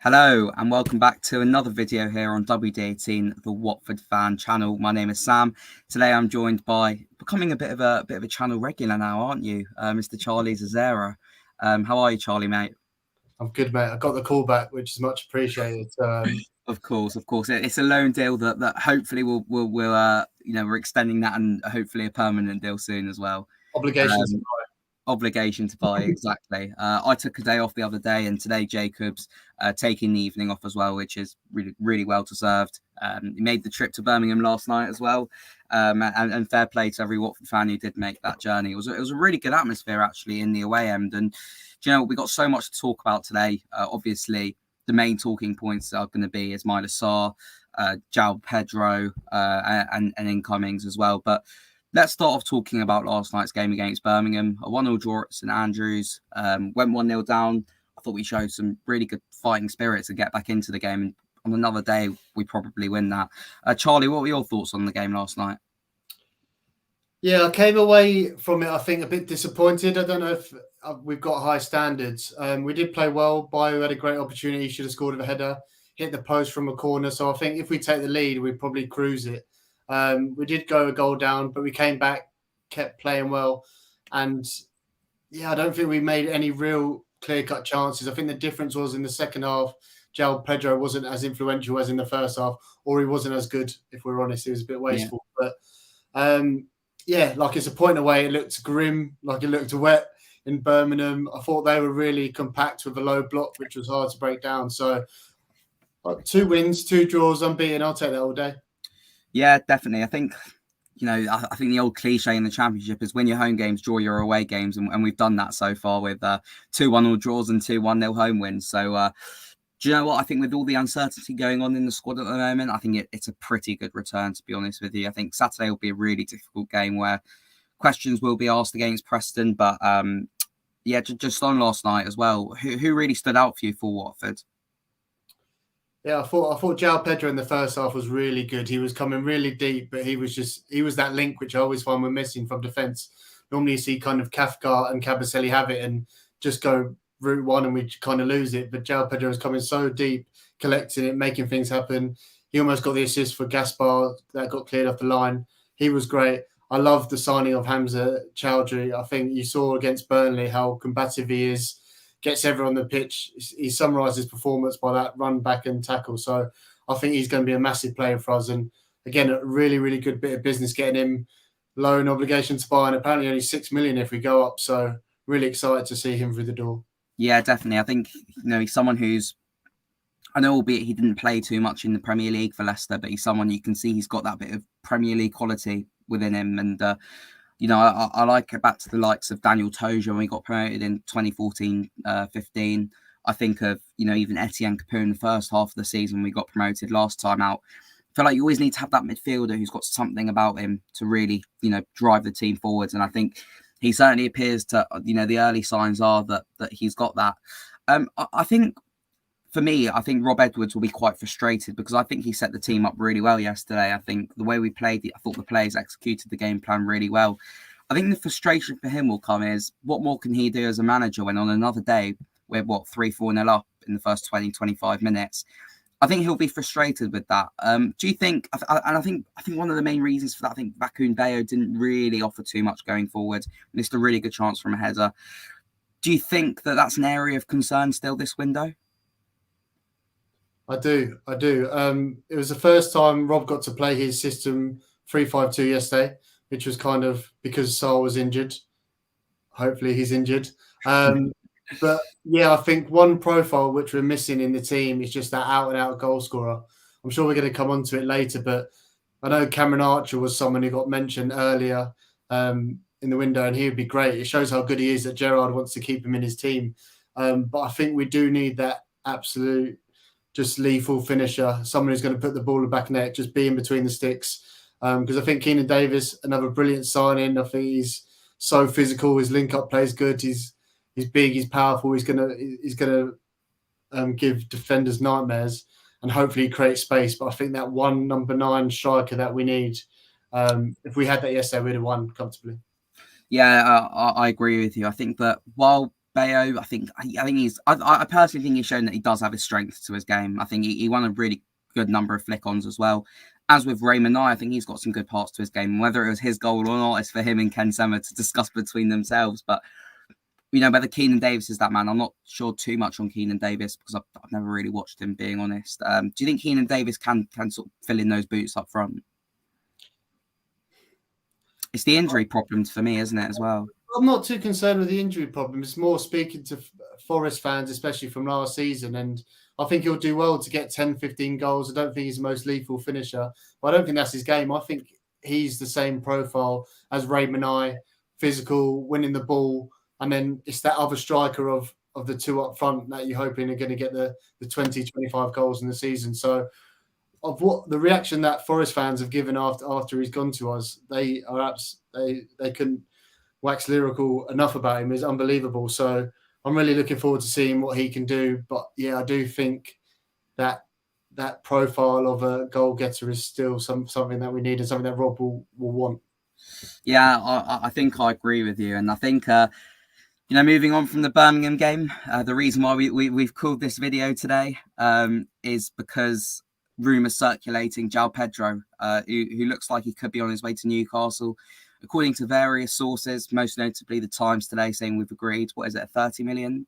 Hello and welcome back to another video here on WD18, the Watford fan channel. My name is Sam. Today I'm joined by becoming a bit of a channel regular now, aren't you, Mr. Charlie Zazzera? How are you, Charlie, mate? I'm good, mate. I got the call back, which is much appreciated. Of course. It's a loan deal that hopefully we're extending that, and hopefully a permanent deal soon as well. Obligations. Obligation to buy, exactly. I took a day off the other day, and today Jacob's taking the evening off as well, which is really well deserved. He made the trip to Birmingham last night as well, and fair play to every Watford fan who did make that journey. It was a really good atmosphere actually in the away end, and do you know what? We got so much to talk about today. Obviously, the main talking points are going to be Ismaila Sarr, João Pedro, and incomings as well, but. Let's start off talking about last night's game against Birmingham. A 1-0 draw at St Andrews. Went 1-0 down. I thought we showed some really good fighting spirit to get back into the game. And on another day, we probably win that. Charlie, what were your thoughts on the game last night? Yeah, I came away from it, I think, a bit disappointed. I don't know if we've got high standards. We did play well. Bio had a great opportunity. Should have scored with a header. Hit the post from a corner. So I think if we take the lead, we'd probably cruise it. We did go a goal down, but we came back, kept playing well. And, yeah, I don't think we made any real clear-cut chances. I think the difference was in the second half, João Pedro wasn't as influential as in the first half, or he wasn't as good, if we're honest. He was a bit wasteful. Yeah. But, like it's a point away. It looked grim, like it looked wet in Birmingham. I thought they were really compact with a low block, which was hard to break down. So 2 wins, 2 draws, unbeaten. I'll take that all day. Yeah, definitely. I think, I think the old cliche in the Championship is win your home games, draw your away games. And we've done that so far with 2-1 draws and 2 1-0 home wins. So, do you know what? I think with all the uncertainty going on in the squad at the moment, I think it's a pretty good return, to be honest with you. I think Saturday will be a really difficult game where questions will be asked against Preston. But, just on last night as well, who really stood out for you for Watford? Yeah, I thought João Pedro in the first half was really good. He was coming really deep, but he was that link which I always find we're missing from defence. Normally you see kind of Cathcart and Kabasele have it and just go route one and we kind of lose it. But João Pedro was coming so deep, collecting it, making things happen. He almost got the assist for Gaspar that got cleared off the line. He was great. I love the signing of Hamza Chowdhury. I think you saw against Burnley how combative he is. Gets everyone on the pitch. He summarised his performance by that run back and tackle. So I think he's going to be a massive player for us. And again, a really, really good bit of business getting him loan obligation to buy, and apparently only 6 million if we go up. So really excited to see him through the door. Yeah, definitely. I think he's someone who's, I know, albeit he didn't play too much in the Premier League for Leicester, but he's someone you can see he's got that bit of Premier League quality within him. And I like it back to the likes of Daniel Toja when we got promoted in 2014-15. I think of, even Etienne Capoue in the first half of the season when we got promoted last time out. I feel like you always need to have that midfielder who's got something about him to really, drive the team forwards. And I think he certainly appears to, the early signs are that he's got that. I think, for me, I think Rob Edwards will be quite frustrated because I think he set the team up really well yesterday. I think the way we played, I thought the players executed the game plan really well. I think the frustration for him will come is what more can he do as a manager when on another day we're 3-4-0 up in the first 20-25 minutes. I think he'll be frustrated with that. Do you think? I think one of the main reasons for that, I think Bakun Bayo didn't really offer too much going forward. Missed a really good chance from a header. Do you think that that's an area of concern still this window? I do. It was the first time Rob got to play his system 3-5-2 yesterday, which was kind of because Sarr was injured. Hopefully he's injured. But yeah, I think one profile which we're missing in the team is just that out-and-out goal scorer. I'm sure we're going to come on to it later, but I know Cameron Archer was someone who got mentioned earlier in the window, and he would be great. It shows how good he is that Gerrard wants to keep him in his team. But I think we do need that absolute just lethal finisher, someone who's going to put the ball in the back net, just be in between the sticks. Because I think Keenan Davis, another brilliant signing. I think he's so physical. His link-up play is good. He's big. He's powerful. He's gonna give defenders nightmares and hopefully create space. But I think that one number 9 striker that we need, if we had that yesterday, we'd have won comfortably. Yeah, I agree with you. I think that while Bayo, I think I personally think he's shown that he does have his strength to his game. I think he won a really good number of flick-ons as well. As with Raymond, I think he's got some good parts to his game. Whether it was his goal or not, it's for him and Ken Sema to discuss between themselves. But whether Keenan Davis is that man, I'm not sure too much on Keenan Davis because I've never really watched him, being honest. Do you think Keenan Davis can sort of fill in those boots up front? It's the injury problems for me, isn't it, as well? I'm not too concerned with the injury problem. It's more speaking to Forest fans, especially from last season. And I think he'll do well to get 10, 15 goals. I don't think he's the most lethal finisher. But I don't think that's his game. I think he's the same profile as Raymond, physical, winning the ball. And then it's that other striker of the two up front that you're hoping are going to get the 20, 25 goals in the season. So of what the reaction that Forest fans have given after he's gone to us, they couldn't wax lyrical enough about him. Is unbelievable. So I'm really looking forward to seeing what he can do. But yeah, I do think that profile of a goal getter is still something that we need and something that Rob will want. Yeah, I think I agree with you, and I think moving on from the Birmingham game, the reason why we've called this video today is because rumours circulating João Pedro, who looks like he could be on his way to Newcastle. According to various sources, most notably the Times today, saying we've agreed, what is it, a £30 million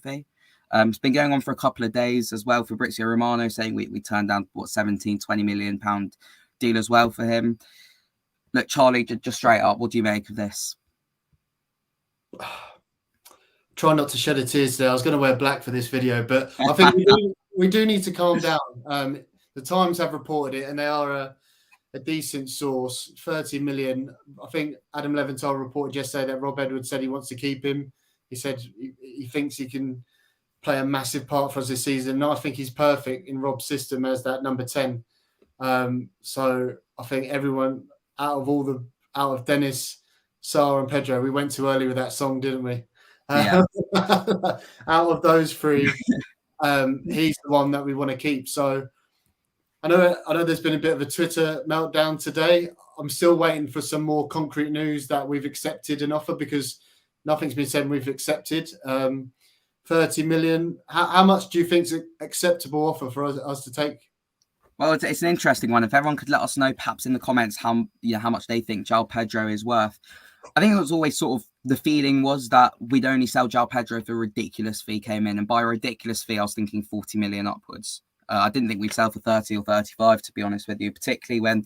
fee? It's been going on for a couple of days as well. Fabrizio Romano saying we turned down, £17-20 million deal as well for him. Look, Charlie, just straight up, what do you make of this? Try not to shed a tear today. I was going to wear black for this video, but I think we do need to calm down. The Times have reported it, and they are a decent source. 30 million. I think Adam Leventhal reported yesterday that Rob Edwards said he wants to keep him. He said he thinks he can play a massive part for us this season. And I think he's perfect in Rob's system as that number 10. So I think everyone out of Dennis, Sarr and Pedro, we went too early with that song, didn't we? Yeah. Out of those three, he's the one that we want to keep. So I know there's been a bit of a Twitter meltdown today. I'm still waiting for some more concrete news that we've accepted an offer, because nothing's been said we've accepted. 30 million. How much do you think is an acceptable offer for us to take? Well, it's an interesting one. If everyone could let us know, perhaps in the comments, how much they think João Pedro is worth. I think it was always sort of the feeling was that we'd only sell João Pedro if a ridiculous fee came in, and by a ridiculous fee, I was thinking 40 million upwards. I didn't think we'd sell for 30 or 35, to be honest with you, particularly when,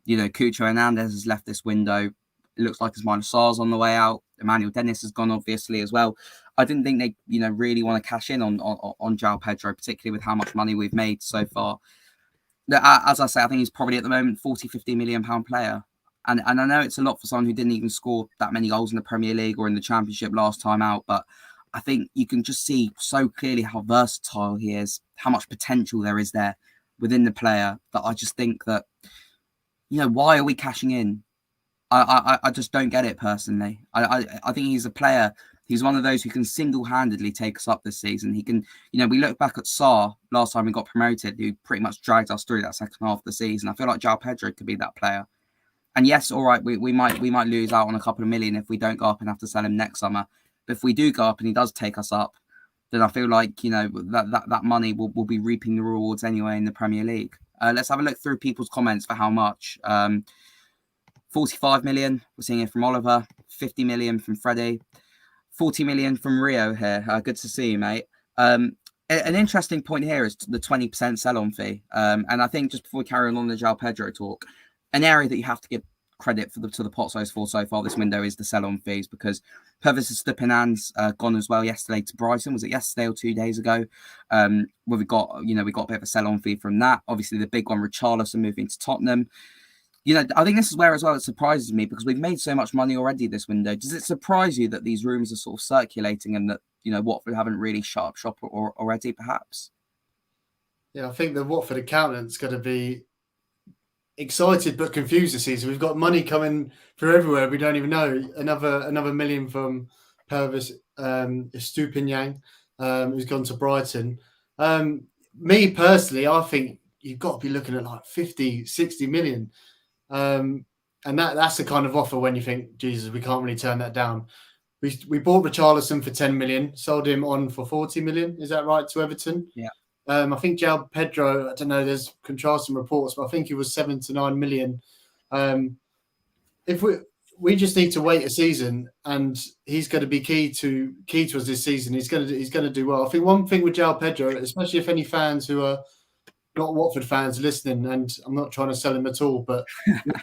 Cucho Hernandez has left this window. It looks like Ismail Sarr's on the way out. Emmanuel Dennis has gone, obviously, as well. I didn't think they, really want to cash in on João Pedro, particularly with how much money we've made so far. As I say, I think he's probably at the moment 40-50 million pound player. And I know it's a lot for someone who didn't even score that many goals in the Premier League or in the Championship last time out, but I think you can just see so clearly how versatile he is, how much potential there is there within the player, that I just think that, why are we cashing in? I just don't get it personally. I think he's a player. He's one of those who can single-handedly take us up this season. He can, we look back at Sarr last time we got promoted, who pretty much dragged us through that second half of the season. I feel like João Pedro could be that player. And yes, all right, we might lose out on a couple of million if we don't go up and have to sell him next summer. But if we do go up and he does take us up, then I feel like, that money will be reaping the rewards anyway in the Premier League. Let's have a look through people's comments for how much. 45 million, we're seeing it from Oliver. 50 million from Freddie. 40 million from Rio here. Good to see you, mate. An interesting point here is the 20% sell-on fee. And I think just before we carry on the João Pedro talk, an area that you have to give credit to the Pozzos for so far this window is the sell-on fees, because Pervis Estupiñán's gone as well yesterday to Brighton. Was it yesterday or 2 days ago? Where we got a bit of a sell-on fee from that. Obviously, the big one, Richarlison moving to Tottenham. I think this is where as well it surprises me, because we've made so much money already this window. Does it surprise you that these rumours are sort of circulating and that, Watford haven't really shut up shop already, perhaps? Yeah, I think the Watford accountant's going to be excited but confused this season. We've got money coming through everywhere. We don't even know. Another million from Pervis Estupiñán, who's gone to Brighton. Me personally, I think you've got to be looking at like 50, 60 million. And that's the kind of offer when you think, Jesus, we can't really turn that down. We bought Richarlison for 10 million, sold him on for 40 million. Is that right, to Everton? Yeah. I think João Pedro, I don't know, there's contrasting reports, but I think he was 7 to 9 million. If we just need to wait a season, and he's going to be key to us this season. He's going to do well. I think one thing with João Pedro, especially if any fans who are not Watford fans listening, and I'm not trying to sell him at all, but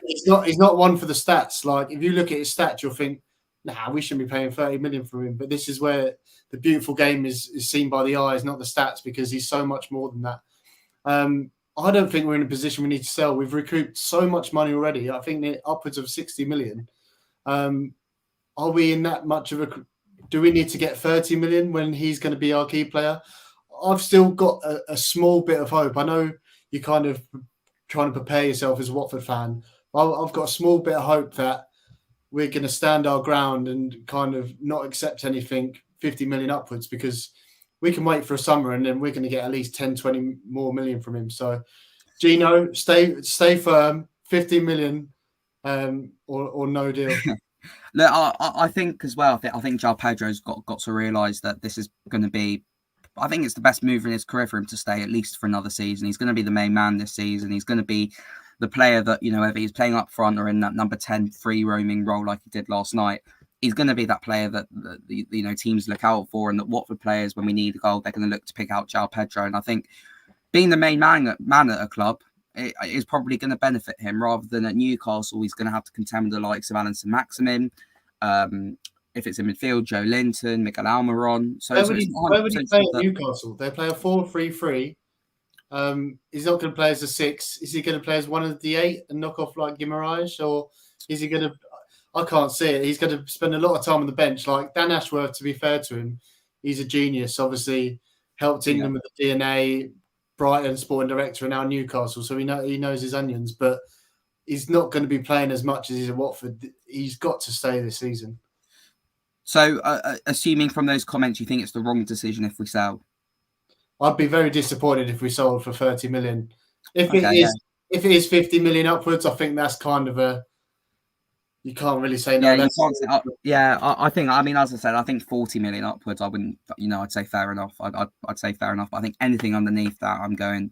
he's not one for the stats. Like, if you look at his stats, you'll think, nah, we shouldn't be paying 30 million for him. But this is where the beautiful game is seen by the eyes, not the stats, because he's so much more than that. I don't think we're in a position we need to sell. We've recouped so much money already. I think they're upwards of 60 million. Are we in that much of a... Do we need to get 30 million when he's going to be our key player? I've still got a small bit of hope. I know you're kind of trying to prepare yourself as a Watford fan. I've got a small bit of hope that we're going to stand our ground and kind of not accept anything 50 million upwards, because we can wait for a summer and then we're going to get at least 10, 20 more million from him. So, Gino, stay firm, 50 million or no deal. Look, I think as well, I think João Pedro's got to realise that this is going to be, I think it's the best move in his career for him to stay at least for another season. He's going to be the main man this season. He's going to be the player that, whether he's playing up front or in that number 10 free roaming role like he did last night, he's going to be that player that teams look out for, and that Watford players, when we need a goal, they're going to look to pick out João Pedro. And I think being the main man at a club is probably going to benefit him, rather than at Newcastle, he's going to have to contend with the likes of Alan Saint-Maximin. If it's in midfield, Joe Linton, Miguel Almiron. So where would he play at Newcastle? They play a 4-3-3. He's not going to play as a 6. Is he going to play as one of the 8 and knock off like Guimaraes? Or is he going to... I can't see it. He's going to spend a lot of time on the bench. Like Dan Ashworth, to be fair to him, he's a genius. Obviously, helped England with the DNA, Brighton sporting director, and now Newcastle. So he knows his onions. But he's not going to be playing as much as he's at Watford. He's got to stay this season. So, assuming from those comments, you think it's the wrong decision if we sell? I'd be very disappointed if we sold for 30 million. If it is 50 million upwards, I think that's kind of a... You can't really say no. I think, as I said, I think 40 million upwards, I wouldn't, I'd say fair enough. I'd say fair enough. But I think anything underneath that, I'm going,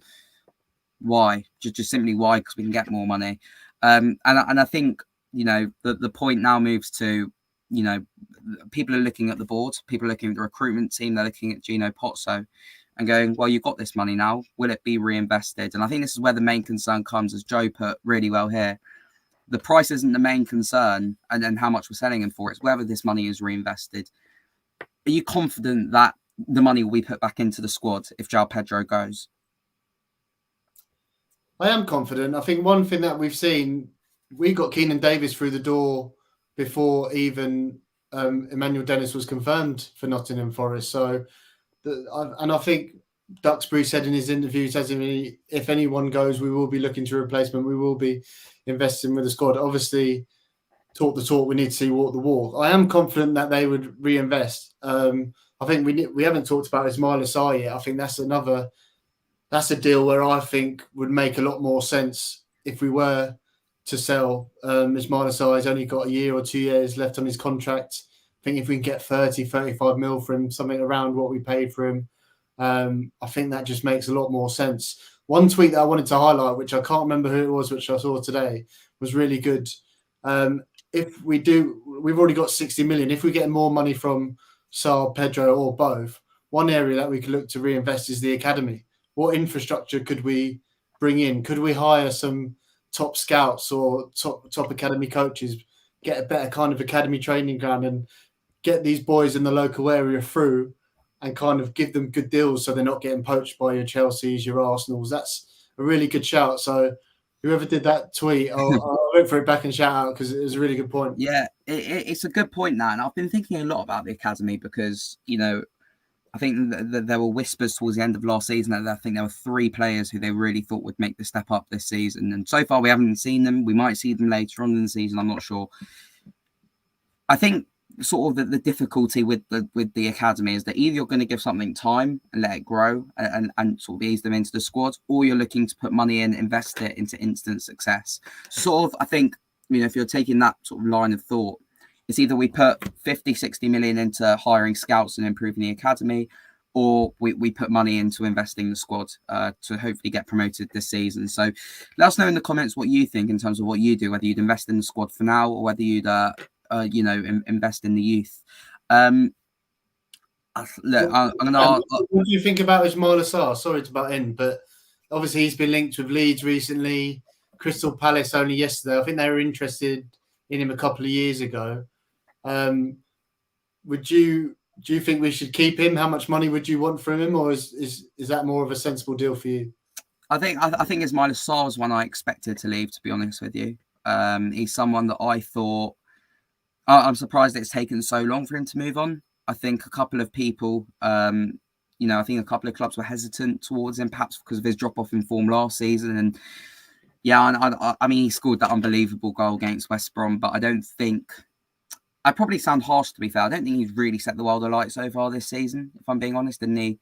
why? Just simply why? Because we can get more money. And I think, the point now moves to, people are looking at the board, people are looking at the recruitment team, they're looking at Gino Pozzo and going, well, you've got this money now, will it be reinvested? And I think this is where the main concern comes, as Joe put really well here. The price isn't the main concern, and then how much we're selling him for. It's whether this money is reinvested. Are you confident that the money will be put back into the squad if João Pedro goes? I am confident. I think one thing that we've seen, we got Keenan Davis through the door before even Emmanuel Dennis was confirmed for Nottingham Forest. So, I think Duxbury said in his interview, if anyone goes, we will be looking to replacement. We will be investing with the squad. Obviously, talk the talk, we need to see walk the walk. I am confident that they would reinvest. I think we haven't talked about Ismaila Sarr yet. I think that's a deal where I think would make a lot more sense if we were to sell. Ismaila Sarr has only got a year or 2 years left on his contract. I think if we can get 30, 35 mil for him, something around what we paid for him, I think that just makes a lot more sense. One tweet that I wanted to highlight, which I can't remember who it was, which I saw today, was really good. If we do, we've already got 60 million. If we get more money from Sarr, Pedro, or both, one area that we could look to reinvest is the academy. What infrastructure could we bring in? Could we hire some top scouts or top academy coaches, get a better kind of academy training ground, and get these boys in the local area through, and kind of give them good deals so they're not getting poached by your Chelseas, your Arsenals? That's a really good shout. So whoever did that tweet, I'll look for it back and shout out, because it was a really good point. Yeah, it's a good point now. And I've been thinking a lot about the academy because, I think that there were whispers towards the end of last season that I think there were 3 players who they really thought would make the step up this season. And so far we haven't seen them. We might see them later on in the season. I'm not sure. I think sort of the difficulty with the academy is that either you're going to give something time and let it grow and sort of ease them into the squad, or you're looking to put money in, invest it into instant success. Sort of, I think, if you're taking that sort of line of thought, It's either we put 50, 60 million into hiring scouts and improving the academy, or we put money into investing the squad to hopefully get promoted this season. So let us know in the comments what you think in terms of what you do, whether you'd invest in the squad for now or whether you'd, invest in the youth. Look, I'm going to... What do you think about Ismaila Sarr? Sorry to butt in, but obviously he's been linked with Leeds recently, Crystal Palace only yesterday. I think they were interested in him a couple of years ago. Do you think we should keep him? How much money would you want from him, or is that more of a sensible deal for you? I think Ismaila Sarr was one I expected to leave, to be honest with you. He's someone that I thought... I'm surprised it's taken so long for him to move on. I think a couple of people, I think a couple of clubs were hesitant towards him, perhaps because of his drop-off in form last season. And yeah, I mean, he scored that unbelievable goal against West Brom, but I don't think... I probably sound harsh, to be fair. I don't think he's really set the world alight so far this season, if I'm being honest, in the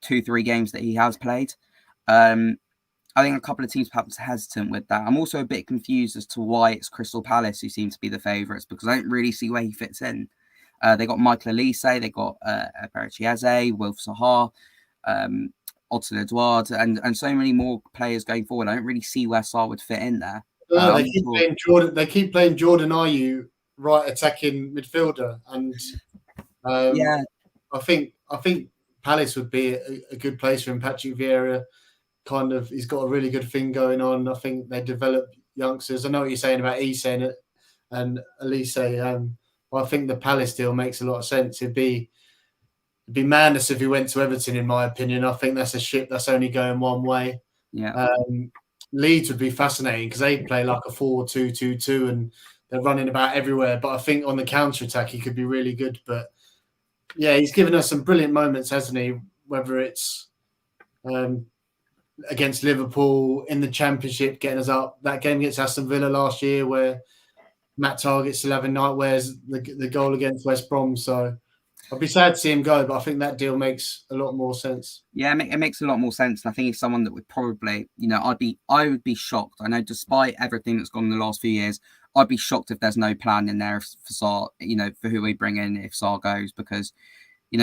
2-3 games that he has played. I think a couple of teams perhaps hesitant with that. I'm also a bit confused as to why it's Crystal Palace who seem to be the favourites, because I don't really see where he fits in. They got Michael Elise, they got Eze, Wilf Sarr, Otto Edouard, and so many more players going forward. I don't really see where Sarr would fit in there. They keep playing Jordan Ayew, right attacking midfielder, and I think Palace would be a good place for him. Patrick Vieira, he's got a really good thing going on. I think they develop youngsters. I know what you're saying about Ise and Elise. I think the Palace deal makes a lot of sense. It'd be madness if he went to Everton, in my opinion. I think that's a ship that's only going one way. Yeah. Leeds would be fascinating because they play like a 4-2-2-2 and they're running about everywhere. But I think on the counter-attack, he could be really good. But yeah, he's given us some brilliant moments, hasn't he? Whether it's against Liverpool in the Championship, getting us up. That game against Aston Villa last year where Matt Targett's still having nightmares, the goal against West Brom. So I'd be sad to see him go, but I think that deal makes a lot more sense. Yeah, it makes a lot more sense. And I think he's someone that would probably, I would be shocked. I know despite everything that's gone in the last few years, I'd be shocked if there's no plan in there for Sarr, for who we bring in if Sarr goes, because,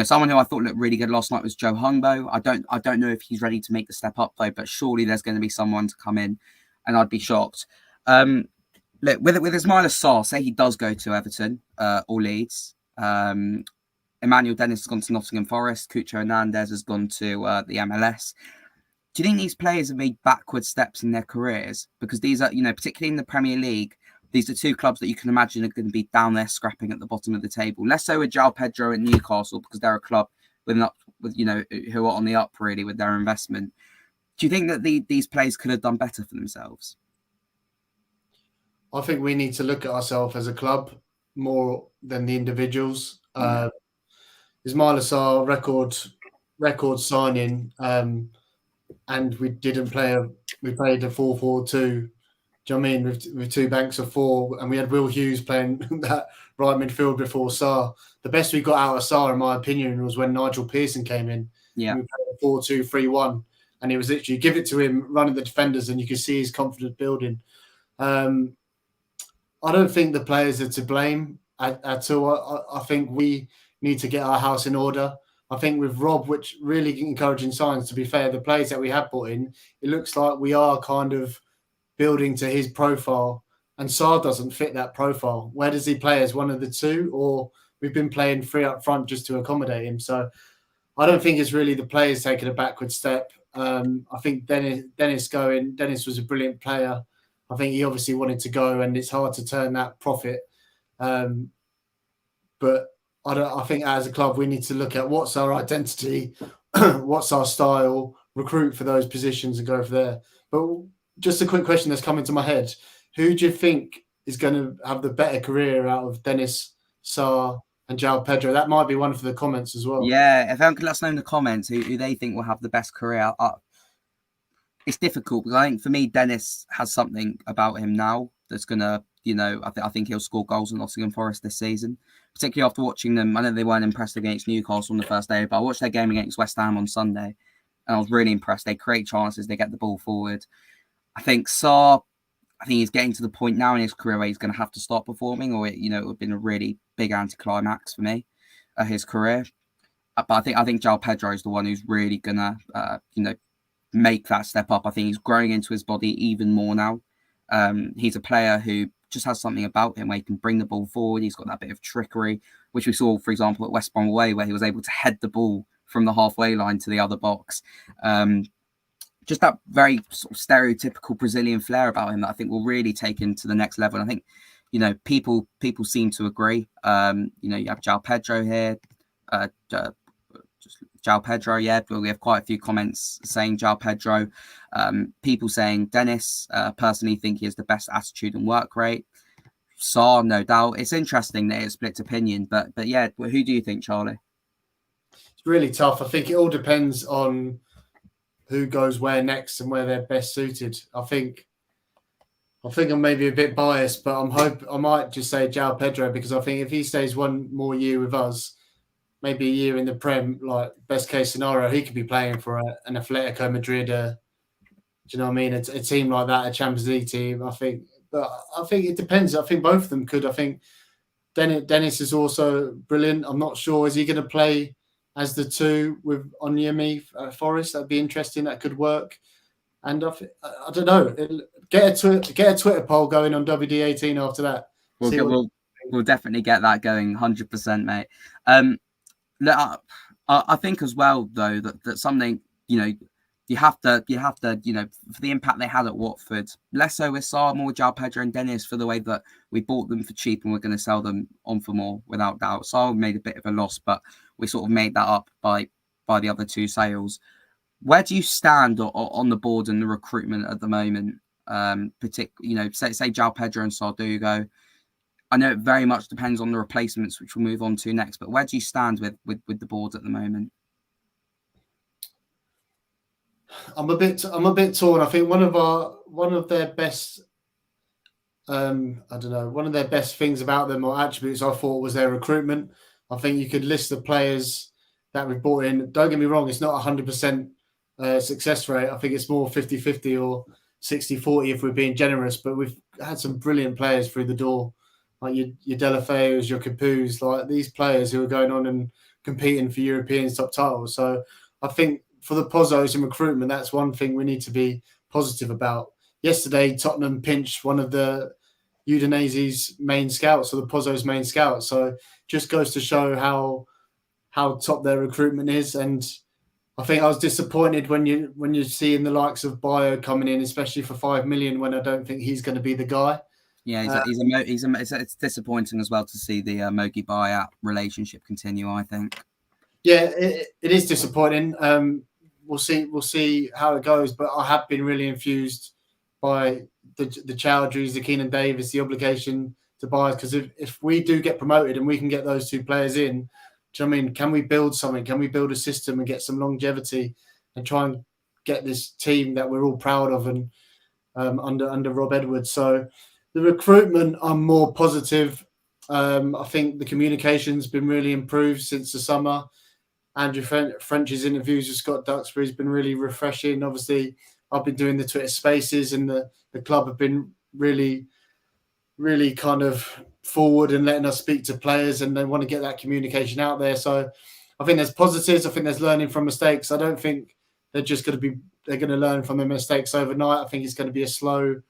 someone who I thought looked really good last night was Joe Hungbo. I don't know if he's ready to make the step up though, but surely there's going to be someone to come in and I'd be shocked. Look, with Ismaila Sarr, say he does go to Everton or Leeds, Emmanuel Dennis has gone to Nottingham Forest, Cucho Hernandez has gone to the MLS. Do you think these players have made backward steps in their careers? Because these are, particularly in the Premier League, these are two clubs that you can imagine are going to be down there scrapping at the bottom of the table. Less so with João Pedro and Newcastle, because they're a club who are on the up really with their investment. Do you think that these players could have done better for themselves? I think we need to look at ourselves as a club more than the individuals. Ismaila Sarr record signing, and we didn't play we played a 4-4-2. Do you know what I mean? With two banks of four, and we had Will Hughes playing that right midfield before Sarr. The best we got out of Sarr, in my opinion, was when Nigel Pearson came in. Yeah, we played a 4-2-3-1, and it was literally give it to him, running the defenders, and you could see his confidence building. I don't think the players are to blame at all. I think we need to get our house in order. I think with Rob, which really encouraging signs, to be fair, the players that we have brought in, it looks like we are kind of building to his profile, and Sarr doesn't fit that profile. Where does he play, as one of the two, or we've been playing three up front just to accommodate him? So I don't think it's really the players taking a backward step. I think Dennis was a brilliant player. I think he obviously wanted to go, and it's hard to turn that profit. But I think as a club, we need to look at what's our identity, what's our style, recruit for those positions and go for there. But just a quick question that's come into my head. Who do you think is going to have the better career out of Dennis, Sarr and João Pedro? That might be one for the comments as well. Yeah, if anyone could let us know in the comments who they think will have the best career. It's difficult because I think for me, Dennis has something about him now that's going to, I think he'll score goals in Nottingham Forest this season, particularly after watching them. I know they weren't impressed against Newcastle on the first day, but I watched their game against West Ham on Sunday and I was really impressed. They create chances, they get the ball forward. I think Sarr, I think he's getting to the point now in his career where he's going to have to start performing, or it would have been a really big anticlimax for me, his career. But I think João Pedro is the one who's really gonna, make that step up. I think he's growing into his body even more now. He's a player who just has something about him where he can bring the ball forward. He's got that bit of trickery, which we saw, for example, at West Brom away, where he was able to head the ball from the halfway line to the other box. Just that very sort of stereotypical Brazilian flair about him that I think will really take him to the next level. And I think, people seem to agree. You have João Pedro here. Just João Pedro, yeah. But we have quite a few comments saying João Pedro. People saying Dennis. Personally, think he has the best attitude and work rate. Sarr, no doubt. It's interesting that it splits opinion, but yeah, who do you think, Charlie? It's really tough. I think it all depends on who goes where next and where they're best suited. I think I'm maybe a bit biased, but I might just say João Pedro, because I think if he stays one more year with us, maybe a year in the Prem, like best case scenario, he could be playing for an Atletico Madrid. Do you know what I mean? A team like that, a Champions League team. I think it depends. I think both of them could. I think Dennis is also brilliant. I'm not sure. Is he going to play as the two with Onyemi at Forest? That'd be interesting. That could work. And I don't know. Get a Twitter poll going on WD18 after that. We'll definitely get that going, 100%, mate. I think as well, though, that something, you have to, for the impact they had at Watford, less so with Sarr, more João Pedro and Dennis, for the way that we bought them for cheap and we're going to sell them on for more, without doubt. Sarr made a bit of a loss, but we sort of made that up by the other two sales. Where do you stand on the board and the recruitment at the moment? Particularly, say João Pedro and Sarr do go. I know it very much depends on the replacements, which we'll move on to next. But where do you stand with the board at the moment? I'm a bit torn. I think one of their best, one of their best things about them, or attributes, I thought, was their recruitment. I think you could list the players that we've brought in. Don't get me wrong, it's not 100% success rate. I think it's more 50-50 or 60-40 if we're being generous. But we've had some brilliant players through the door, like your Delafeos, your Capoos, like these players who are going on and competing for European top titles. So I think for the Pozzos and recruitment, that's one thing we need to be positive about. Yesterday, Tottenham pinched one of the Udinese's main scouts, or the Pozzos' main scouts. So just goes to show how top their recruitment is. And I think I was disappointed when you're seeing the likes of Bio coming in, especially for 5 million, when I don't think he's going to be the guy. Yeah, it's disappointing as well to see the Mogi Bayat relationship continue, I think. Yeah, it is disappointing. We'll see how it goes, but I have been really infused by the Chowdhuries, the Keenan Davis, the obligation to buy us, because if we do get promoted and we can get those two players in, do you know what I mean? Can we build something? Can we build a system and get some longevity and try and get this team that we're all proud of and under Rob Edwards? So the recruitment, I'm more positive. I think the communication's been really improved since the summer. Andrew French's interviews with Scott Duxbury has been really refreshing. Obviously, I've been doing the Twitter Spaces, and the club have been really, really kind of forward and letting us speak to players, and they want to get that communication out there. So I think there's positives. I think there's learning from mistakes. I don't think they're going to learn from their mistakes overnight. I think it's going to be a slow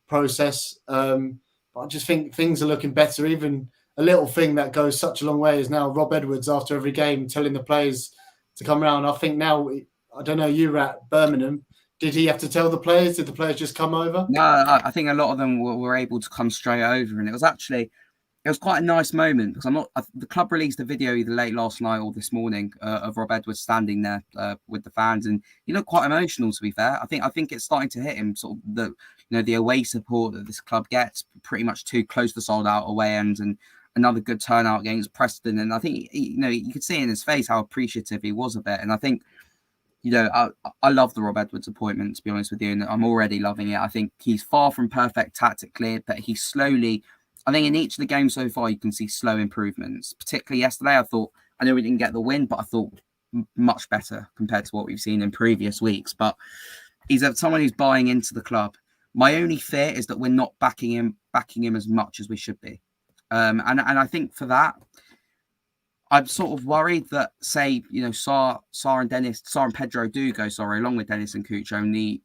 process. But I just think things are looking better. Even a little thing that goes such a long way is now Rob Edwards, after every game, telling the players to come around. I think now, I don't know, you were at Birmingham. Did he have to tell the players? Did the players just come over? No, I think a lot of them were able to come straight over. And it was quite a nice moment, because the club released a video either late last night or this morning of Rob Edwards standing there with the fans, and he looked quite emotional, to be fair. I think it's starting to hit him, sort of the away support that this club gets, pretty much too close to sold out away ends, and another good turnout against Preston. And I think, you could see in his face how appreciative he was of it. And I think, I love the Rob Edwards appointment, to be honest with you, and I'm already loving it. I think he's far from perfect tactically, but he's slowly, I think in each of the games so far, you can see slow improvements. Particularly yesterday, I know we didn't get the win, but I thought much better compared to what we've seen in previous weeks. But he's someone who's buying into the club. My only fear is that we're not backing him as much as we should be. And I think for that, I'm sort of worried that, say, Sarr and Pedro do go, along with Dennis and Cucho, and the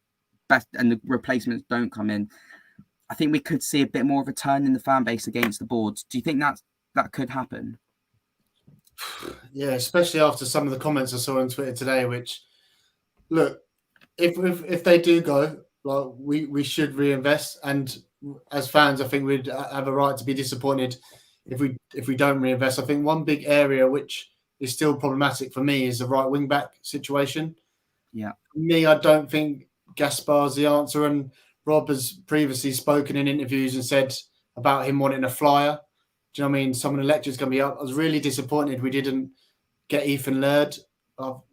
replacements don't come in. I think we could see a bit more of a turn in the fan base against the boards. Do you think that could happen? Yeah, especially after some of the comments I saw on Twitter today, which, look, if they do go, like, we should reinvest, and as fans, I think we'd have a right to be disappointed if we don't reinvest. I think one big area which is still problematic for me is the right wing back situation. Yeah, for me, I don't think Gaspar's the answer, and Rob has previously spoken in interviews and said about him wanting a flyer. Do you know what I mean? Some of the lectures going to be up. I was really disappointed we didn't get Ethan Laird.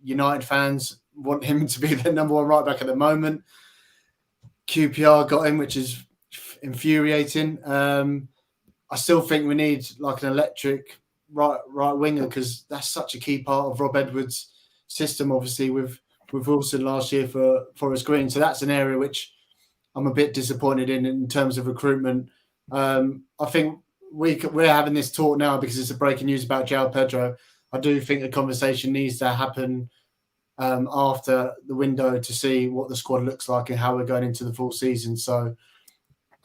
United fans want him to be the number one right back at the moment. QPR got him, which is infuriating. I still think we need like an electric right winger, because that's such a key part of Rob Edwards' system, obviously, with Wilson last year for Forest Green. So that's an area which I'm a bit disappointed in terms of recruitment. I think we're having this talk now because it's a breaking news about João Pedro. I do think a conversation needs to happen after the window to see what the squad looks like and how we're going into the full season. So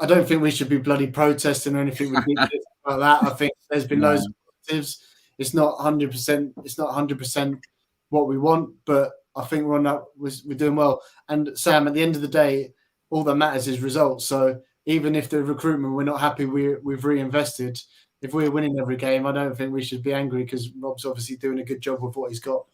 I don't think we should be bloody protesting or anything ridiculous about that. I think there's been loads of positives. It's not 100%. It's not 100% what we want, but I think we're doing well. And Sam, at the end of the day, all that matters is results. So even if the recruitment we're not happy we've reinvested, if we're winning every game, I don't think we should be angry, because Rob's obviously doing a good job with what he's got.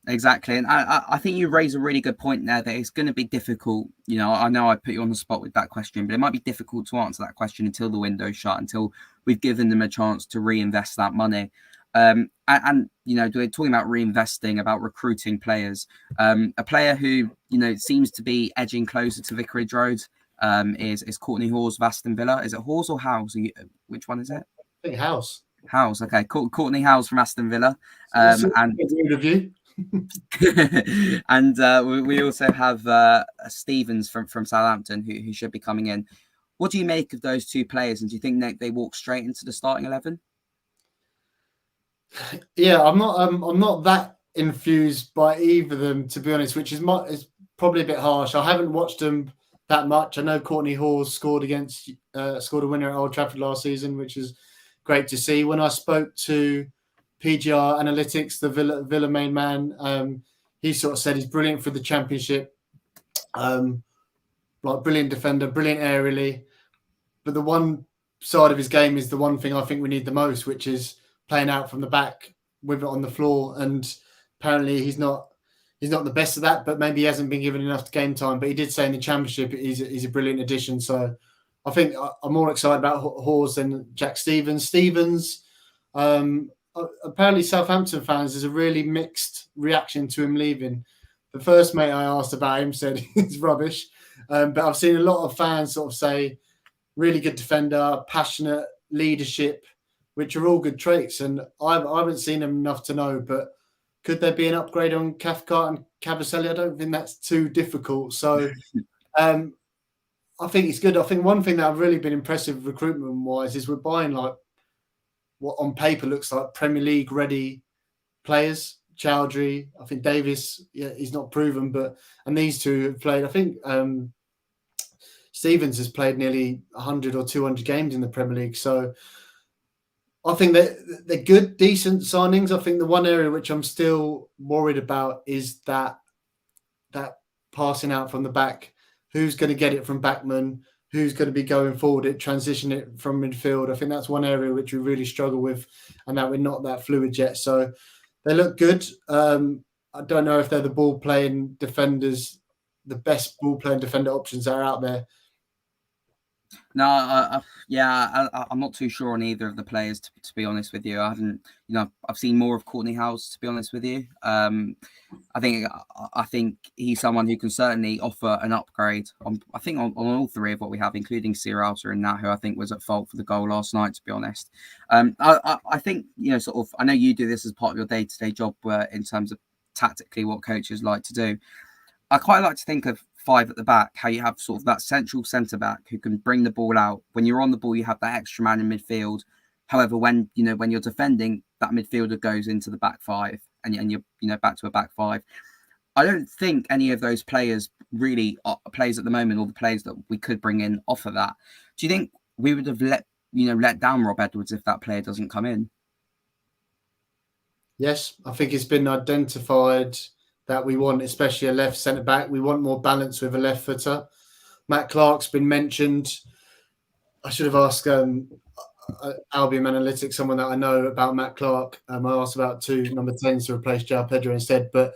Exactly. And I think you raise a really good point there, that it's going to be difficult. I know I put you on the spot with that question, but it might be difficult to answer that question until the window's shut, until we've given them a chance to reinvest that money. And we're talking about reinvesting, about recruiting players. A player who, seems to be edging closer to Vicarage Road is Courtney Hawes of Aston Villa. Is it Hawes or Howes? Which one is it? I think Howes. Howes, okay. Courtney Howes from Aston Villa. And and we also have Stevens from Southampton who should be coming in. What do you make of those two players, and do you think they walk straight into the starting 11? Yeah, I'm not that infused by either of them, to be honest, which is probably a bit harsh. I haven't watched them that much. I know Courtney Hawes scored a winner at Old Trafford last season, which is great to see. When I spoke to PGR Analytics, the Villa main man, he sort of said he's brilliant for the Championship, like brilliant defender, brilliant aerially. But the one side of his game is the one thing I think we need the most, which is playing out from the back with it on the floor. And apparently he's not the best of that, but maybe he hasn't been given enough game time. But he did say in the Championship he's a brilliant addition. So I think I'm more excited about Hawes than Jack Stevens. Apparently Southampton fans, there's a really mixed reaction to him leaving. The first mate I asked about him said he's rubbish. But I've seen a lot of fans sort of say really good defender, passionate, leadership, which are all good traits. And I haven't seen him enough to know, but could there be an upgrade on Cathcart and Cavaselli? I don't think that's too difficult. So I think it's good. I think one thing that I've really been impressive recruitment-wise is we're buying like what on paper looks like Premier League ready players. Chowdhury, I think Davis, he's not proven, and these two have played. I think Stevens has played nearly 100 or 200 games in the Premier League. So I think they're good, decent signings. I think the one area which I'm still worried about is that passing out from the back. Who's going to get it from backman? Who's going to be going forward, transition it from midfield? I think that's one area which we really struggle with, and that we're not that fluid yet. So they look good. I don't know if they're the ball-playing defenders, the best ball-playing defender options that are out there. No, I'm not too sure on either of the players, to be honest with you. I haven't, I've seen more of Courtney Howes, to be honest with you. I think he's someone who can certainly offer an upgrade on all three of what we have, including Sarr and that, who I think was at fault for the goal last night, to be honest. I think, I know you do this as part of your day-to-day job in terms of tactically what coaches like to do. I quite like to think of five at the back, how you have sort of that central centre back who can bring the ball out. When you're on the ball, you have that extra man in midfield. However, when you're defending, that midfielder goes into the back five, and you're back to a back five. I don't think any of those players really are players at the moment, or the players that we could bring in offer that. Do you think we would have let down Rob Edwards if that player doesn't come in? Yes, I think it's been identified that we want, especially a left centre back. We want more balance with a left footer. Matt Clark's been mentioned. I should have asked Albion Analytics, someone that I know, about Matt Clark. I asked about two number 10s to replace João Pedro instead, but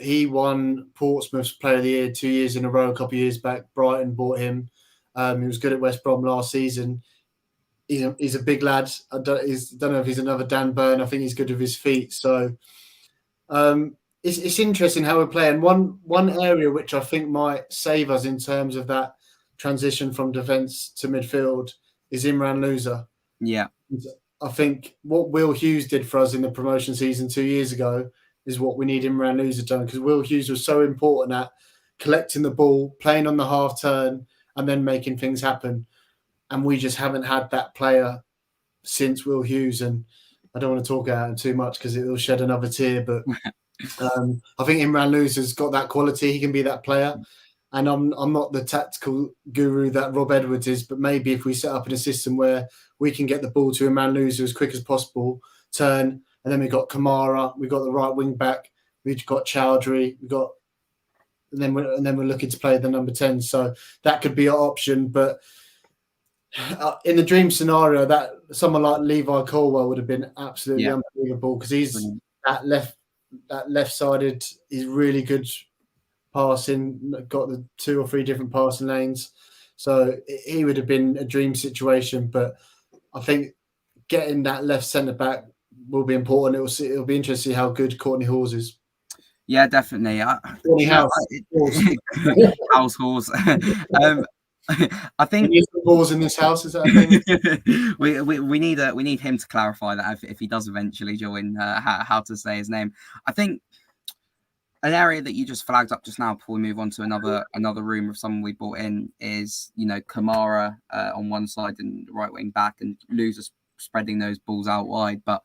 he won Portsmouth's Player of the Year 2 years in a row, a couple of years back. Brighton bought him. He was good at West Brom last season. He's a big lad. I don't know if he's another Dan Burn. I think he's good with his feet. So it's interesting how we're playing. One area which I think might save us in terms of that transition from defence to midfield is Imran Louza. Yeah. I think what Will Hughes did for us in the promotion season 2 years ago is what we need Imran Louza done, because Will Hughes was so important at collecting the ball, playing on the half turn, and then making things happen. And we just haven't had that player since Will Hughes. And I don't want to talk about him too much because it will shed another tear. But I think Imran Louza's got that quality. He can be that player. And I'm not the tactical guru that Rob Edwards is, but maybe if we set up in a system where we can get the ball to Imran Louza as quick as possible, turn, and then we've got Kamara, we've got the right wing back, we've got Chowdhury, and then we're looking to play the number 10. So that could be an option. But in the dream scenario, that someone like Levi Colwell would have been absolutely unbelievable, because he's that left-sided. He's really good passing, got the 2 or 3 different passing lanes. So he would have been a dream situation. But I think getting that left centre back will be important. It'll be interesting to see how good Courtney Hawes is. Yeah, definitely. House Horse. I think balls in this house. Is that a thing? we need him to clarify that if he does eventually join, how to say his name. I think an area that you just flagged up just now before we move on to another room of someone we brought in is Kamara on one side and right wing back, and Louza spreading those balls out wide. But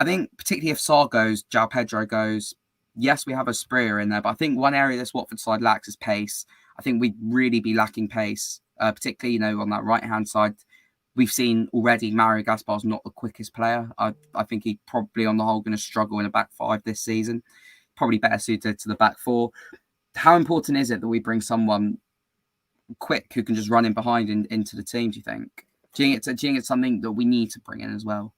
I think particularly if Sarr goes, João Pedro goes. Yes, we have a sprayer in there, but I think one area this Watford side lacks is pace. I think we'd really be lacking pace, particularly, on that right-hand side. We've seen already Mario Gaspar's not the quickest player. I think he's probably on the whole going to struggle in a back five this season. Probably better suited to the back four. How important is it that we bring someone quick who can just run in behind into the team, do you think? Do you think it's something that we need to bring in as well?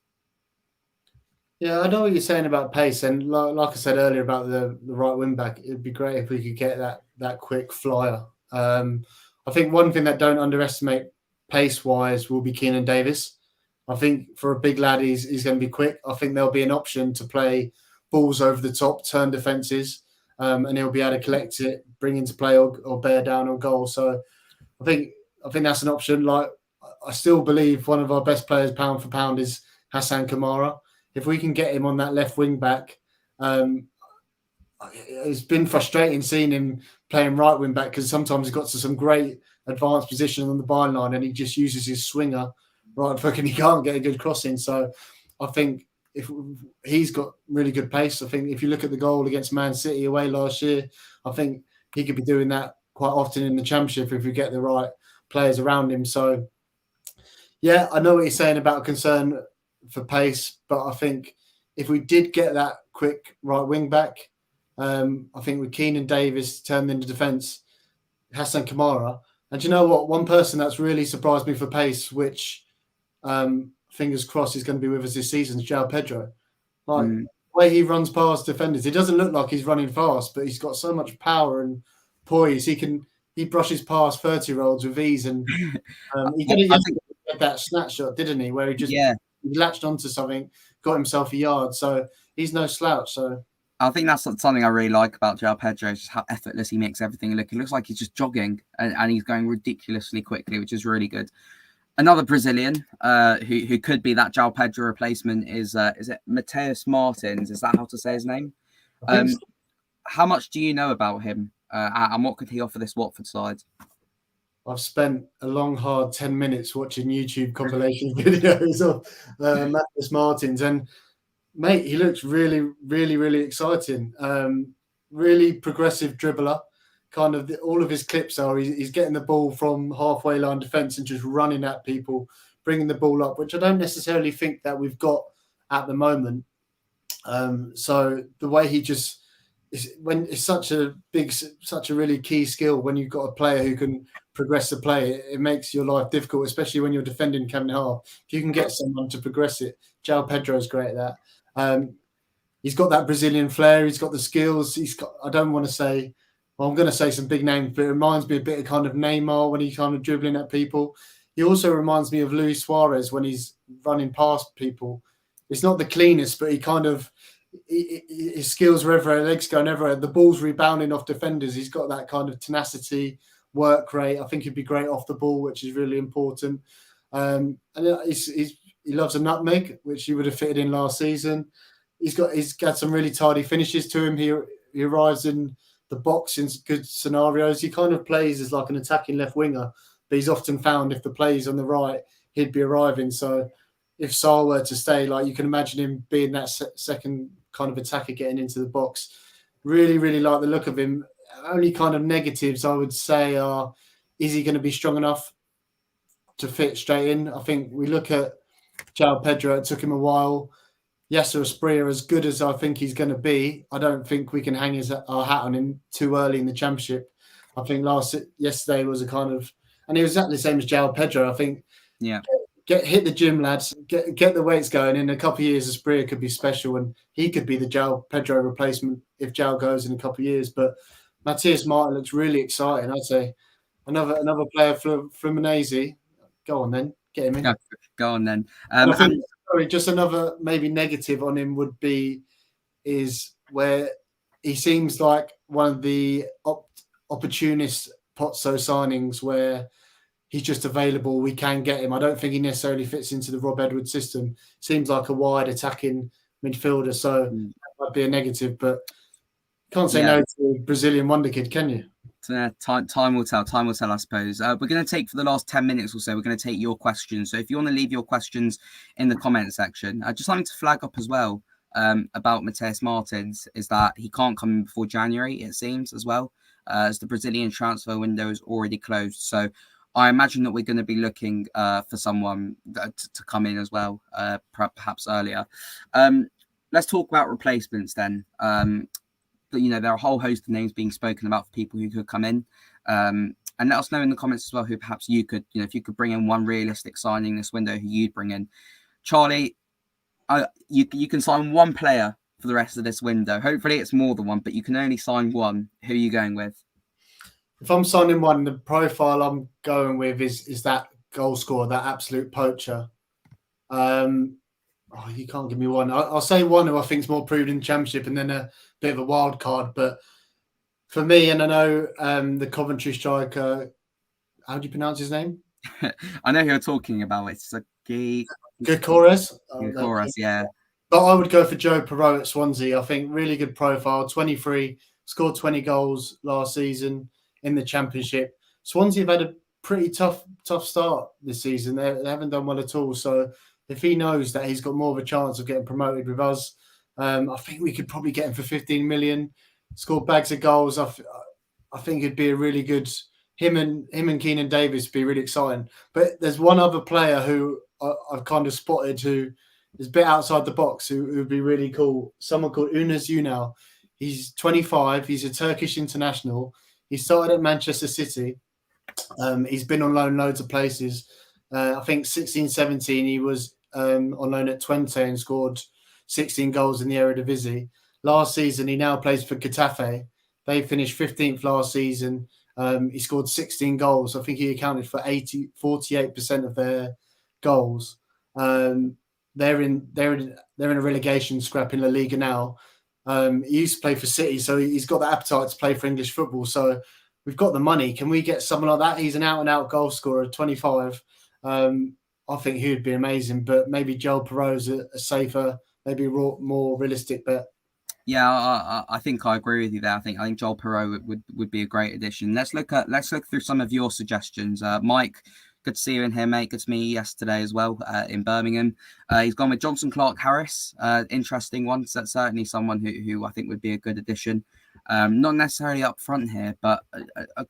Yeah, I know what you're saying about pace, and like I said earlier about the right wing back, it'd be great if we could get that quick flyer. I think one thing that don't underestimate pace wise will be Keenan Davis. I think for a big lad, he's going to be quick. I think there'll be an option to play balls over the top, turn defences, and he'll be able to collect it, bring into play or bear down on goal. So I think that's an option. Like, I still believe one of our best players pound for pound is Hassan Kamara. If we can get him on that left wing back, it's been frustrating seeing him playing right wing back, because sometimes he's got to some great advanced positions on the byline and he just uses his swinger right hook and he can't get a good crossing. So I think if he's got really good pace, I think if you look at the goal against Man City away last year, I think he could be doing that quite often in the Championship if we get the right players around him. So yeah, I know what you're saying about concern for pace, but I think if we did get that quick right wing back, I think with Keenan Davis turned into defence, Hassan Kamara, and you know what? One person that's really surprised me for pace, which fingers crossed is going to be with us this season, is João Pedro. The way he runs past defenders, it doesn't look like he's running fast, but he's got so much power and poise. He brushes past 30-year-olds with ease, and he did that snapshot, didn't he? Where he just he latched onto something, got himself a yard. So he's no slouch. So I think that's something I really like about João Pedro, just how effortless he makes everything look. It looks like he's just jogging and he's going ridiculously quickly, which is really good. Another Brazilian who could be that João Pedro replacement is it Mateus Martins? Is that how to say his name? How much do you know about him? And what could he offer this Watford side? I've spent a long, hard 10 minutes watching YouTube compilation videos of Matheus Martins, and mate, he looks really, really, really exciting. Really progressive dribbler. Kind of all of his clips are he's getting the ball from halfway line defence and just running at people, bringing the ball up, which I don't necessarily think that we've got at the moment. So the way he just it's such a really key skill when you've got a player who can progress the play. It makes your life difficult, especially when you're defending coming half. If you can get someone to progress it, João Pedro is great at that. He's got that Brazilian flair. He's got the skills. He's got. I don't want to say. Well, I'm going to say some big names, but it reminds me a bit of kind of Neymar when he's kind of dribbling at people. He also reminds me of Luis Suarez when he's running past people. It's not the cleanest, but he kind of his skills are everywhere, legs going everywhere. The ball's rebounding off defenders. He's got that kind of tenacity, work rate. I think he'd be great off the ball, which is really important. And he loves a nutmeg, which he would have fitted in last season. He's got some really tidy finishes to him. He arrives in the box in good scenarios. He kind of plays as like an attacking left winger, but he's often found if the play's on the right, he'd be arriving. So if Sarr were to stay, like you can imagine him being that second kind of attacker getting into the box. Really, really like the look of him. Only kind of negatives I would say are, is he going to be strong enough to fit straight in? I think we look at João Pedro, it took him a while. Yasser Asprilla, as good as I think he's going to be, I don't think we can hang our hat on him too early in the Championship. I think yesterday was a kind of, and he was exactly the same as João Pedro. I think, yeah, hit the gym, lads. Get the weights going. In a couple of years, Asprilla could be special, and he could be the João Pedro replacement if João goes in a couple of years. But Matheus Martin looks really exciting. I'd say another player for Fluminense. Go on then, get him in. Go on then. Just another maybe negative on him would be is where he seems like one of the opportunist Pozzo signings where he's just available. We can get him. I don't think he necessarily fits into the Rob Edwards system. Seems like a wide attacking midfielder, so that might be a negative. But can't say no to a Brazilian wonder kid, can you? Time will tell. Time will tell, I suppose. We're going to take, for the last 10 minutes or so, we're going to take your questions. So if you want to leave your questions in the comment section, just something to flag up as well about Matheus Martins is that he can't come in before January, it seems, as well, as the Brazilian transfer window is already closed. So I imagine that we're going to be looking for someone to come in as well, perhaps earlier. Let's talk about replacements then. But, there are a whole host of names being spoken about for people who could come in. And let us know in the comments as well who perhaps you could, if you could bring in one realistic signing this window, who you'd bring in. Charlie, you can sign one player for the rest of this window. Hopefully it's more than one, but you can only sign one. Who are you going with? If I'm signing one, the profile I'm going with is that goal scorer, that absolute poacher. You can't give me one. I'll say one who I think is more proven in the Championship and then a bit of a wild card. But for me, and I know the Coventry striker, how do you pronounce his name? I know who you're talking about. It's Gyökeres. Gyökeres, yeah. But I would go for Joe Perreault at Swansea. I think really good profile, 23, scored 20 goals last season in the Championship. Swansea have had a pretty tough start this season. They haven't done well at all. So if he knows that he's got more of a chance of getting promoted with us, I think we could probably get him for 15 million. Scored bags of goals. I think it'd be a really good. Him and Keenan Davis would be really exciting. But there's one other player who I've kind of spotted who is a bit outside the box who would be really cool. Someone called Yunus Ünal. He's 25. He's a Turkish international. He started at Manchester City. He's been on loan loads of places. I think 16, 17, he was on loan at Twente and scored 16 goals in the Eredivisie. Last season, he now plays for Getafe. They finished 15th last season. He scored 16 goals. I think he accounted for 48% of their goals. They're in a relegation scrap in La Liga now. He used to play for City, so he's got the appetite to play for English football. So we've got the money. Can we get someone like that? He's an out-and-out goal scorer, 25. I think he would be amazing, but maybe Joel Perreault's a safer, maybe more realistic bet. Yeah, I think I agree with you there. I think Joel Perreault would be a great addition. Let's look through some of your suggestions. Mike, good to see you in here, mate. Good to meet you yesterday as well in Birmingham. He's gone with Johnson Clark Harris. Interesting one. So that's certainly someone who I think would be a good addition. Not necessarily up front here, but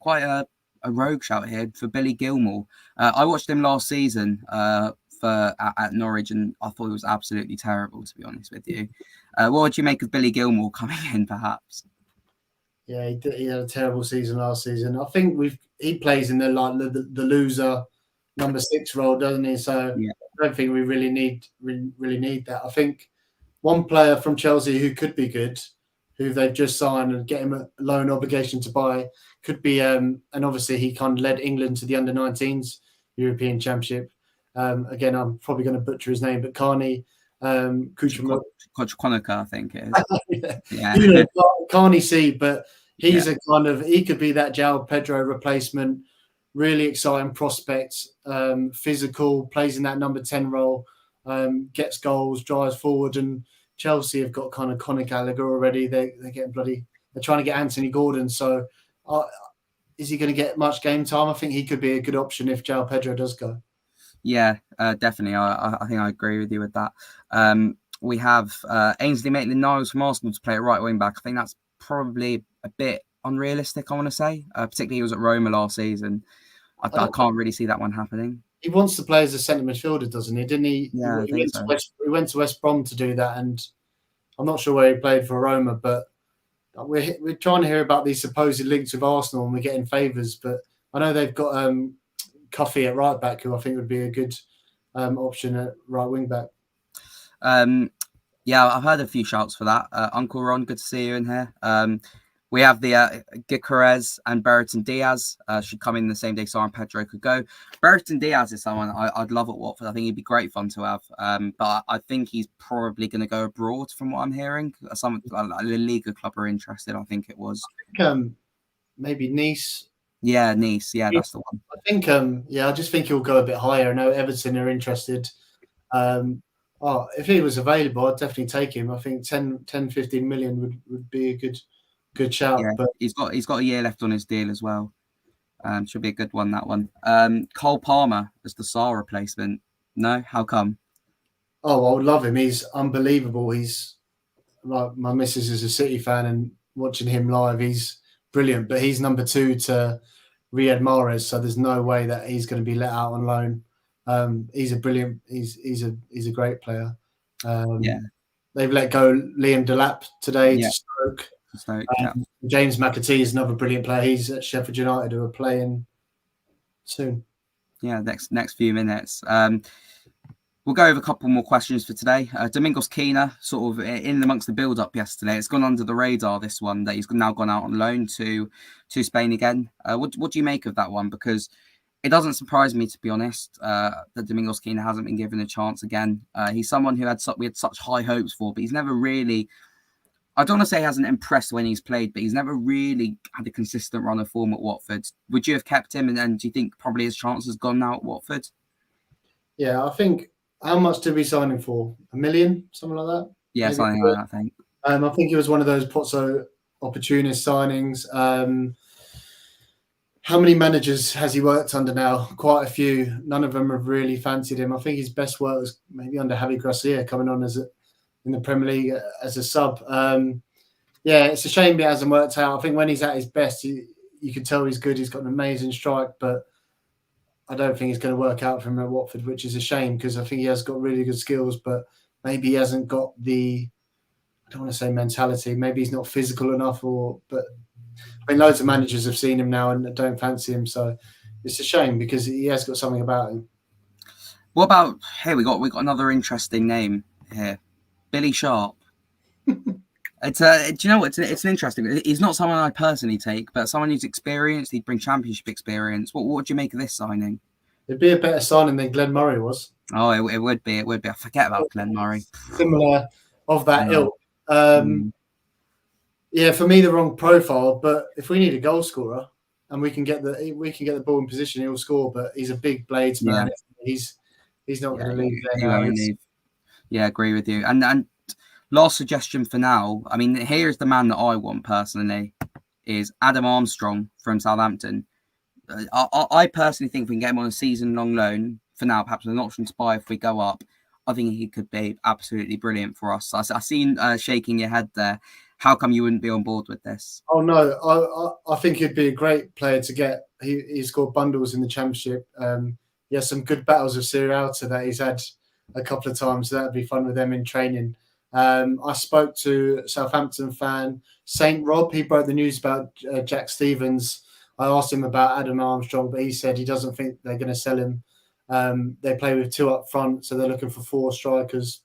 quite a rogue shout here for Billy Gilmore. I watched him last season at Norwich, and I thought it was absolutely terrible, to be honest with you. What would you make of Billy Gilmore coming in, perhaps? Yeah, he had a terrible season last season. I think he plays in the loser number 6 role, doesn't he? So Yeah. I don't think we really need that. I think one player from Chelsea who could be good, who they've just signed and get him a loan obligation to buy, could be and obviously he kind of led England to the under-19s European Championship. Again, I'm probably going to butcher his name, but Carney Kochkonoka, I think it is. yeah. You know, Carney C, but he's a kind of, he could be that João Pedro replacement. Really exciting prospect, physical, plays in that number 10 role, gets goals, drives forward, and Chelsea have got kind of Conor Gallagher already. They're trying to get Anthony Gordon. So, is he going to get much game time? I think he could be a good option if João Pedro does go. Yeah, definitely. I think I agree with you with that. We have Ainsley Maitland-Niles from Arsenal to play at right wing back. I think that's probably a bit unrealistic, I want to say. Particularly he was at Roma last season. I can't really see that one happening. He wants to play as a centre midfielder, doesn't he? Didn't he? Yeah, he went to West Brom to do that, and I'm not sure where he played for Roma, but we're trying to hear about these supposed links with Arsenal, and we're getting favours. But I know they've got Coffey at right back, who I think would be a good option at right wing back. Yeah, I've heard a few shouts for that. Uncle Ron, good to see you in here. We have the Gyökeres and Brereton Diaz should come in the same day Sarr and Pedro could go. Brereton Diaz is someone I'd love at Watford. I think he'd be great fun to have. But I think he's probably going to go abroad from what I'm hearing. Some La Liga club are interested, I think it was. I think, maybe Nice. Yeah, Nice. Yeah, that's the one. I think, I just think he'll go a bit higher. I know Everton are interested. If he was available, I'd definitely take him. I think 10, 15 million would be a good shout. Yeah, but he's got a year left on his deal as well. Should be a good one, that one. Cole Palmer as the Sarr replacement. No, how come? Oh, I would love him. He's unbelievable. He's like, my missus is a City fan, and watching him live, he's brilliant. But he's number 2 to Riyad Mahrez, so there's no way that he's going to be let out on loan. He's a brilliant. He's a great player. They've let go Liam Delap today to Stoke. James McAtee is another brilliant player. He's at Sheffield United, who are playing soon. Yeah, next few minutes. We'll go over a couple more questions for today. Domingos Quina, sort of in amongst the build-up yesterday. It's gone under the radar, this one, that he's now gone out on loan to Spain again. What do you make of that one? Because it doesn't surprise me, to be honest, that Domingos Quina hasn't been given a chance again. He's someone who we had such high hopes for, but he's never really... I don't want to say he hasn't impressed when he's played, but he's never really had a consistent run of form at Watford. Would you have kept him? And do you think probably his chance has gone now at Watford? Yeah, I think... How much did we sign him for? $1 million? Something like that? Yeah, maybe something like that, I think. I think it was one of those Pozzo opportunist signings. How many managers has he worked under now? Quite a few. None of them have really fancied him. I think his best work was maybe under Javi Gracia, coming on in the Premier League as a sub. It's a shame it hasn't worked out. I think when he's at his best, you can tell he's good. He's got an amazing strike, but I don't think it's going to work out for him at Watford, which is a shame because I think he has got really good skills, but maybe he hasn't got I don't want to say mentality. Maybe he's not physical enough, but I mean, loads of managers have seen him now and don't fancy him. So it's a shame because he has got something about him. What about, we got another interesting name here, Billy Sharp. Do you know what? It's an interesting. He's not someone I personally take, but someone who's experienced. He'd bring championship experience. What would you make of this signing? It'd be a better signing than Glenn Murray was. Oh, it would be. It would be. I forget about Glenn Murray. Similar of that ilk. Yeah, for me the wrong profile. But if we need a goal scorer and we can get the ball in position, he'll score. But he's a big blades man. Yeah. He's not going to leave there. Yeah, I agree with you. And Last suggestion for now. I mean, here's the man that I want personally, is Adam Armstrong from Southampton. I personally think we can get him on a season-long loan for now, perhaps an option to buy if we go up. I think he could be absolutely brilliant for us. I seen shaking your head there. How come you wouldn't be on board with this? Oh no, I think he'd be a great player to get. He scored bundles in the Championship. He has some good battles with Sarr that he's had a couple of times. So that'd be fun with them in training. I spoke to a Southampton fan, Saint Rob. He broke the news about Jack Stevens. I asked him about Adam Armstrong, but he said he doesn't think they're going to sell him. They play with 2 up front, so they're looking for 4 strikers.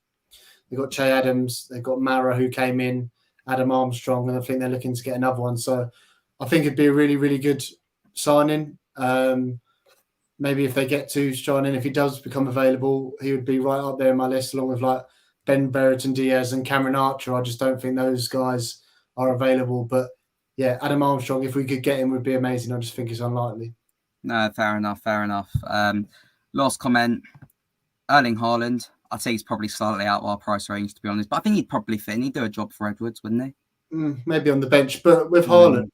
They've got Che Adams, they've got Mara who came in, Adam Armstrong, and I think they're looking to get another one. So I think it'd be a really, really good signing. Maybe if they get to signing, if he does become available, he would be right up there in my list, along with like Ben Brereton Diaz and Cameron Archer. I just don't think those guys are available. But yeah, Adam Armstrong, if we could get him, would be amazing. I just think it's unlikely. No, fair enough. Last comment, Erling Haaland. I'd say he's probably slightly out of our price range, to be honest. But I think he'd probably fit in. He'd do a job for Edwards, wouldn't he? Maybe on the bench. But with Haaland,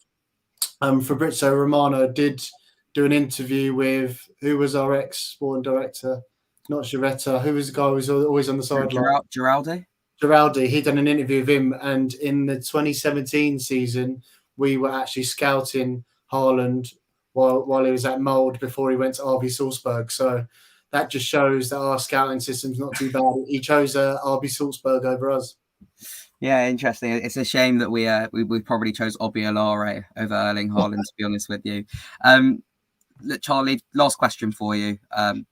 Fabrizio Romano did do an interview with, who was our ex-sporting director? Not Gioretta. Who was the guy who was always on the sideline? Giraldi. He done an interview with him. And in the 2017 season, we were actually scouting Haaland while he was at Molde before he went to RB Salzburg. So that just shows that our scouting system's not too bad. He chose RB Salzburg over us. Yeah, interesting. It's a shame that we probably chose Obiolare over Erling Haaland, to be honest with you. Look, Charlie, last question for you,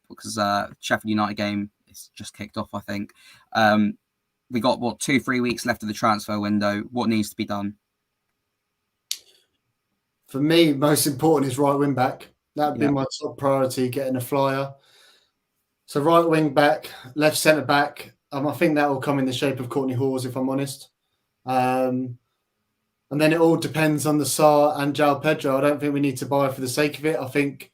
because Sheffield United game is just kicked off, I think. We got, 2-3 weeks left of the transfer window. What needs to be done? For me, most important is right wing back. That would be my top priority, getting a flyer. So right wing back, left centre back. I think that will come in the shape of Courtney Hawes, if I'm honest. And then it all depends on the Sarr and João Pedro. I don't think we need to buy for the sake of it. I think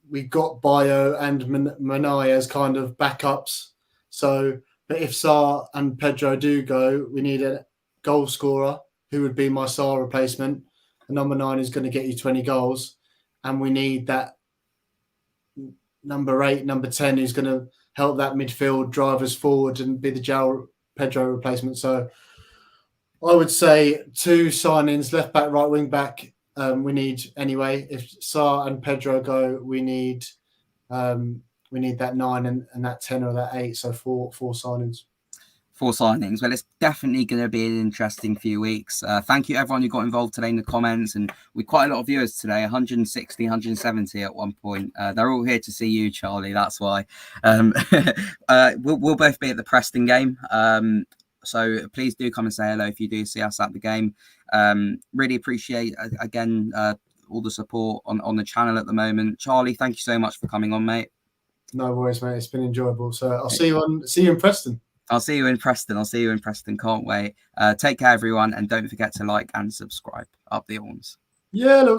we got Bayo and Manai as kind of backups. So, but if Sarr and Pedro do go, we need a goal scorer who would be my Sarr replacement. A number 9 is going to get you 20 goals. And we need that number 8, number 10 who's going to help that midfield drive us forward and be the João Pedro replacement. So I would say 2 signings, left back, right wing back. We need anyway. If Sarr and Pedro go, we need that 9 and that 10 or that 8. So four signings. 4 signings. Well, it's definitely going to be an interesting few weeks. Thank you, everyone who got involved today in the comments. And we quite a lot of viewers today, 160, 170 at one point. They're all here to see you, Charlie. That's why. We'll both be at the Preston game. So please do come and say hello if you do see us at the game. Really appreciate, again, all the support on the channel at the moment. Charlie, thank you so much for coming on, mate. No worries, mate. It's been enjoyable. So I'll see you in Preston. I'll see you in Preston. Can't wait. Take care, everyone. And don't forget to like and subscribe. Up the horns. Yeah,